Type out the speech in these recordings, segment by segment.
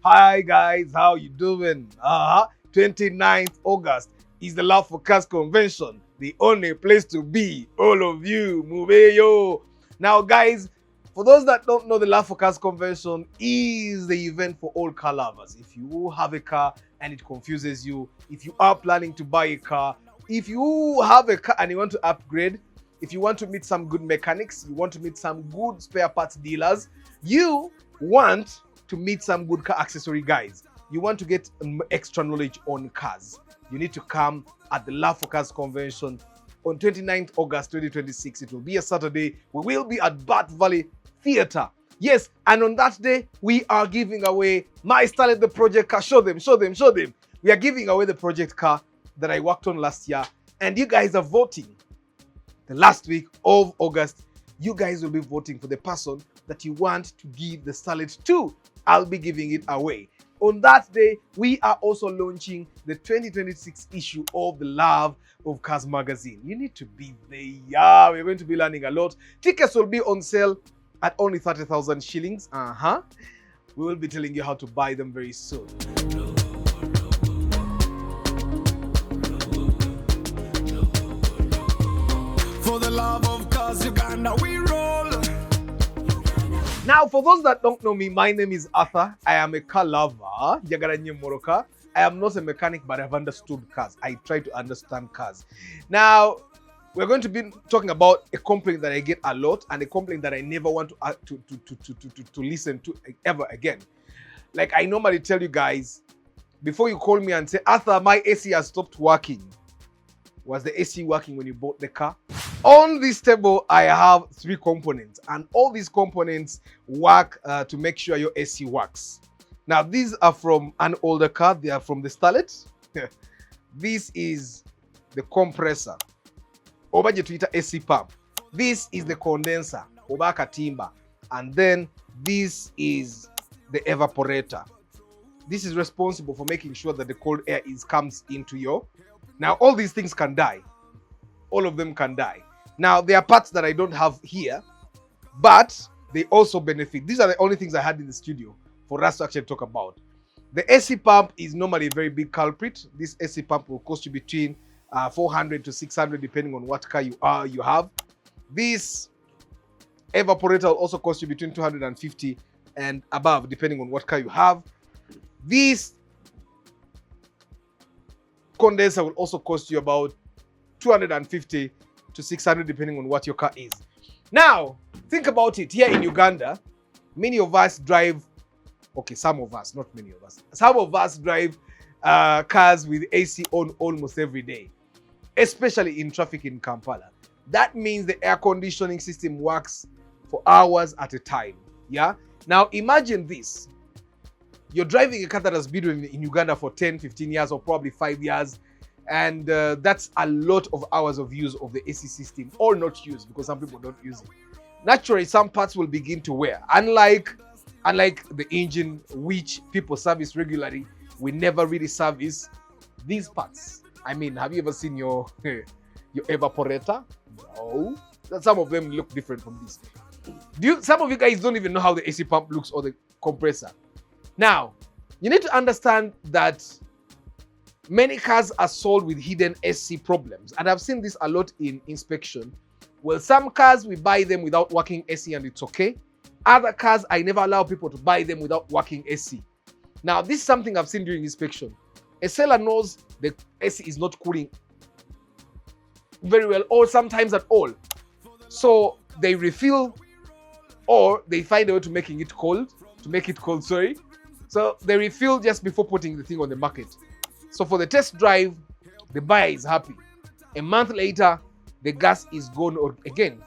Hi guys, how you doing? 29th August is the Love for Cars Convention. The only place to be. All of you, move yo. Now guys, for those that don't know, the Love for Cars Convention is the event for all car lovers. If you have a car and it confuses you, if you are planning to buy a car, if you have a car and you want to upgrade, if you want to meet some good mechanics, you want to meet some good spare parts dealers, you want to meet some good car accessory guys, you want to get extra knowledge on cars, you need to come at the Love for Cars Convention on 29th August 2026. It will be a Saturday. We will be at Bat Valley Theatre. Yes, and on that day, we are giving away my Starlet the project car. Show them. We are giving away the project car that I worked on last year, and you guys are voting. The last week of August, you guys will be voting for the person that you want to give the Starlet to. I'll be giving it away. On that day, we are also launching the 2026 issue of the Love of Cars magazine. You need to be there. Yeah, we're going to be learning a lot. Tickets will be on sale at only 30,000 shillings. We will be telling you how to buy them very soon. For the love of cars, Uganda, we roll. Now, for those that don't know me, my name is Arthur. I am a car lover. I am not a mechanic, but I've understood cars. I try to understand cars. Now, we're going to be talking about a complaint that I get a lot and a complaint that I never want to listen to ever again. Like I normally tell you guys, before you call me and say, Arthur, my AC has stopped working. Was the AC working when you bought the car? On this table, I have 3 components, and all these components work to make sure your AC works. Now, these are from an older car. They are from the Starlet. This is the compressor. Obaje Twitter AC pump. This is the condenser. Obaka timber. And then this is the evaporator. This is responsible for making sure that the cold air comes into your. Now, all these things can die. All of them can die. Now, there are parts that I don't have here, but they also benefit. These are the only things I had in the studio for us to actually talk about. The AC pump is normally a very big culprit. This AC pump will cost you between 400 to 600 depending on what car you have. This evaporator will also cost you between 250 and above depending on what car you have. This condenser will also cost you about 250 to 600 depending on what your car is. Now, think about it. Here in Uganda, many of us drive, okay, some of us, not many of us. Some of us drive cars with AC on almost every day, especially in traffic in Kampala. That means the air conditioning system works for hours at a time. Yeah. Now, imagine this. You're driving a car that has been in Uganda for 10, 15 years or probably 5 years. And that's a lot of hours of use of the AC system, or not used because some people don't use it. Naturally, some parts will begin to wear. Unlike the engine, which people service regularly, we never really service these parts. I mean, have you ever seen your evaporator? No. Some of them look different from this. Some of you guys don't even know how the AC pump looks or the compressor. Now, you need to understand that many cars are sold with hidden AC problems, and I've seen this a lot in inspection. Well, some cars we buy them without working AC and it's okay. Other cars I never allow people to buy them without working AC. Now, this is something I've seen during inspection. A seller knows the AC is not cooling very well, or sometimes at all. So they refill, or they find a way to make it cold. So they refill just before putting the thing on the market. So for the test drive, the buyer is happy. A month later, the gas is gone again.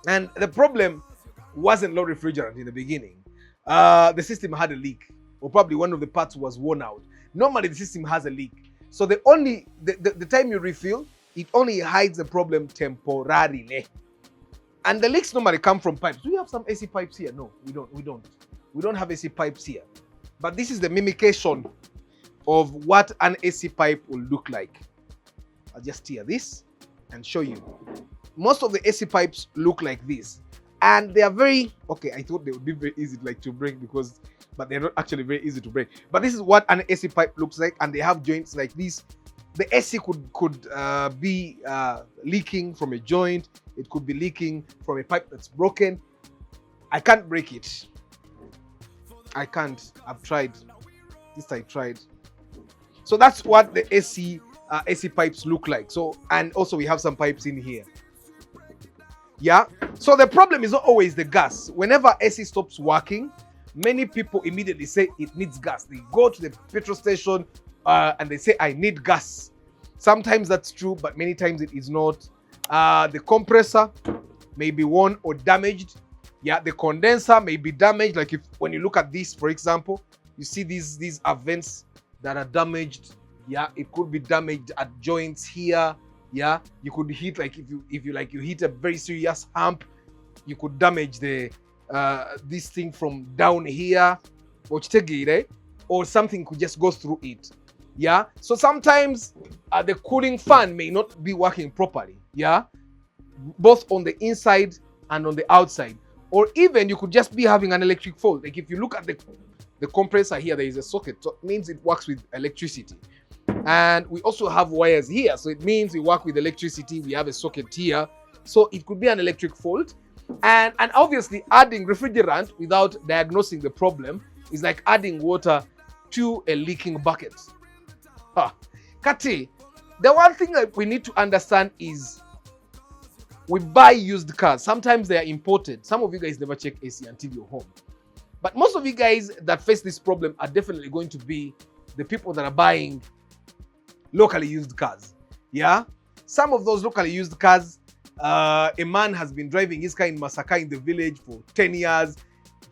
And the problem wasn't low refrigerant in the beginning. The system had a leak, or probably one of the parts was worn out. Normally, the system has a leak. So the time you refill, it only hides the problem temporarily. And the leaks normally come from pipes. Do we have some AC pipes here? No, we don't. We don't have AC pipes here. But this is the mimication of what an AC pipe will look like. I'll just tear this and show you. Most of the AC pipes look like this. And they are very, okay, I thought they would be very easy to break because but they're not actually very easy to break. But this is what an AC pipe looks like, and they have joints like this. The AC could be leaking from a joint. It could be leaking from a pipe that's broken. I can't break it. I can't. I've tried. This I tried. So that's what the AC pipes look like. So, and also we have some pipes in here. Yeah. So the problem is not always the gas. Whenever AC stops working, many people immediately say it needs gas. They go to the petrol station and they say, I need gas. Sometimes that's true, but many times it is not. The compressor may be worn or damaged. Yeah, the condenser may be damaged. Like when you look at this, for example, you see these are vents that are damaged. Yeah, it could be damaged at joints here. Yeah, you could hit, like if you hit a very serious hump, you could damage the this thing from down here, or something could just go through it. Yeah, so sometimes the cooling fan may not be working properly. Yeah, both on the inside and on the outside, or even you could just be having an electric fault. Like if you look at the compressor here, there is a socket, so it means it works with electricity. And we also have wires here, so it means we work with electricity. We have a socket here, so it could be an electric fault. And obviously adding refrigerant without diagnosing the problem is like adding water to a leaking bucket. Kati, the one thing that we need to understand is we buy used cars. Sometimes they are imported. Some of you guys never check AC until you're home. But most of you guys that face this problem are definitely going to be the people that are buying locally used cars. Yeah? Some of those locally used cars, a man has been driving his car in Masaka in the village for 10 years.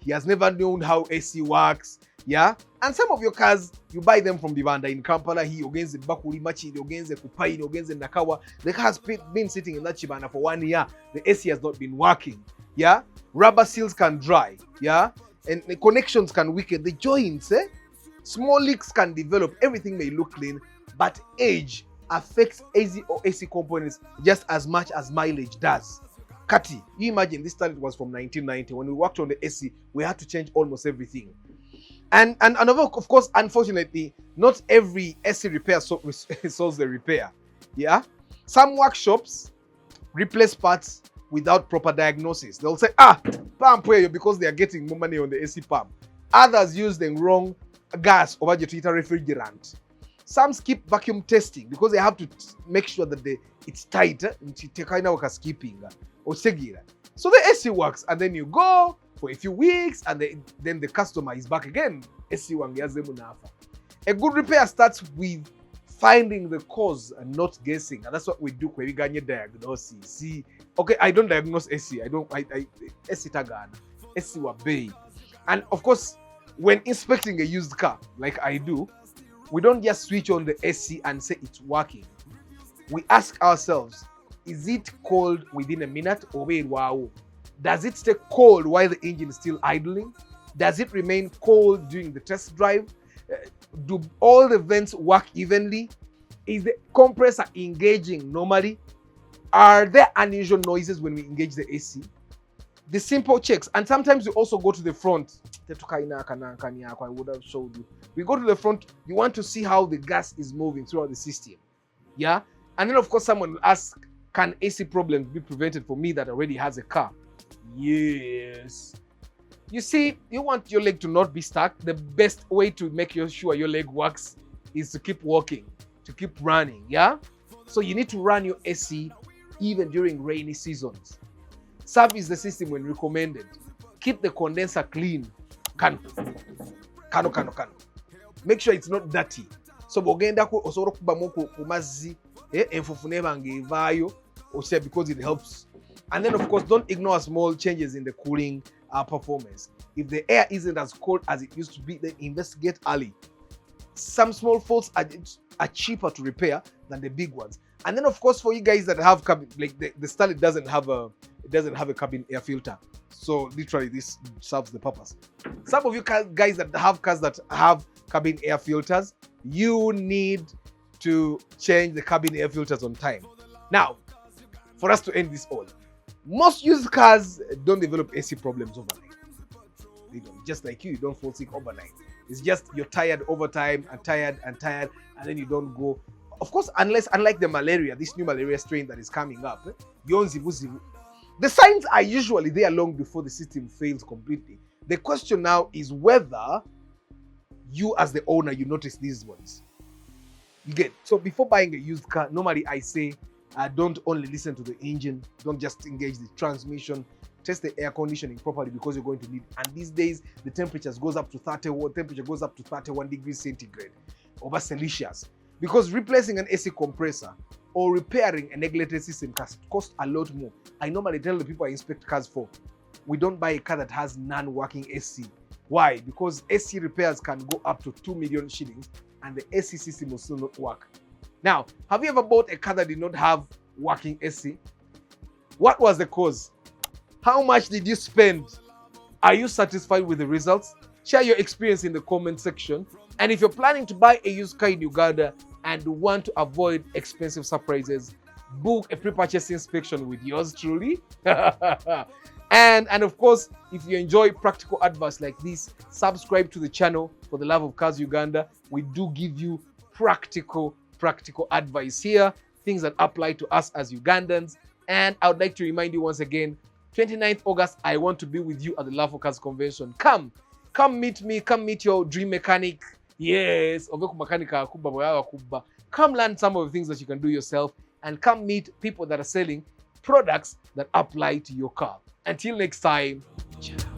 He has never known how AC works. Yeah? And some of your cars, you buy them from Uganda in Kampala. He ogenze Bakuri Machi, ogenze Kupai, ogenze Nakawa. The car has been sitting in that Chibana for 1 year. The AC has not been working. Yeah? Rubber seals can dry. Yeah? And the connections can weaken. The joints, small leaks can develop. Everything may look clean, but age affects AC or AC components just as much as mileage does. Kati, you imagine this study was from 1990. When we worked on the AC, we had to change almost everything. And of course, unfortunately, not every AC repair solves the repair. Yeah, some workshops replace parts without proper diagnosis. They'll say, pump because they are getting more money on the AC pump. Others use the wrong gas over the refrigerant. Some skip vacuum testing because they have to make sure that it's tight. So the AC works, and then you go for a few weeks, and then the customer is back again. A good repair starts with finding the cause and not guessing, and that's what we do when we get diagnosis. See, okay, I don't diagnose AC. I AC tagana, AC wa bay, and of course, when inspecting a used car, like I do, we don't just switch on the AC and say it's working. We ask ourselves, is it cold within a minute or wait, wow? Does it stay cold while the engine is still idling? Does it remain cold during the test drive? Do all the vents work evenly? Is the compressor engaging normally? Are there unusual noises when we engage the AC? The simple checks, and sometimes you also go to the front. I would have showed you. We go to the front, you want to see how the gas is moving throughout the system. Yeah? And then of course someone will ask, can AC problems be prevented for me that already has a car? Yes. You see, you want your leg to not be stuck. The best way to make sure your leg works is to keep walking, to keep running. Yeah? So you need to run your AC even during rainy seasons. Service the system when recommended. Keep the condenser clean. Kano. Make sure it's not dirty. So bogenda ko osoro kubamu ku mazzi enfufune bange evayo because it helps. And then of course don't ignore small changes in the cooling performance. If the air isn't as cold as it used to be, then investigate early. Some small faults are cheaper to repair than the big ones. And then of course for you guys that have cabin, like the Starlet doesn't have a cabin air filter, so literally this serves the purpose. Some of you guys that have cars that have cabin air filters, you need to change the cabin air filters on time. Now, for us to end this all, most used cars don't develop AC problems overnight. They don't. Just like you don't fall sick overnight. It's just you're tired over time and tired, and then you don't go. Of course, unlike the malaria, this new malaria strain that is coming up, the signs are usually there long before the system fails completely. The question now is whether you as the owner, you notice these ones. You get. So before buying a used car, normally I say, don't only listen to the engine, don't just engage the transmission, test the air conditioning properly because you're going to need. And these days, the temperatures goes up to 31 degrees centigrade over Celsius. Because replacing an AC compressor or repairing a neglected system costs a lot more. I normally tell the people I inspect cars for, we don't buy a car that has non-working AC. Why? Because AC repairs can go up to 2 million shillings and the AC system will still not work. Now, have you ever bought a car that did not have working AC? What was the cause? How much did you spend? Are you satisfied with the results? Share your experience in the comment section. And if you're planning to buy a used car in Uganda and want to avoid expensive surprises, book a pre-purchase inspection with yours truly. And of course, if you enjoy practical advice like this, subscribe to the channel. For the love of cars Uganda, we do give you practical advice here, things that apply to us as Ugandans. And I would like to remind you once again, 29th August, I want to be with you at the Love for Cars Convention. Come meet me, come meet your dream mechanic. Yes, come learn some of the things that you can do yourself, and come meet people that are selling products that apply to your car. Until next time, ciao.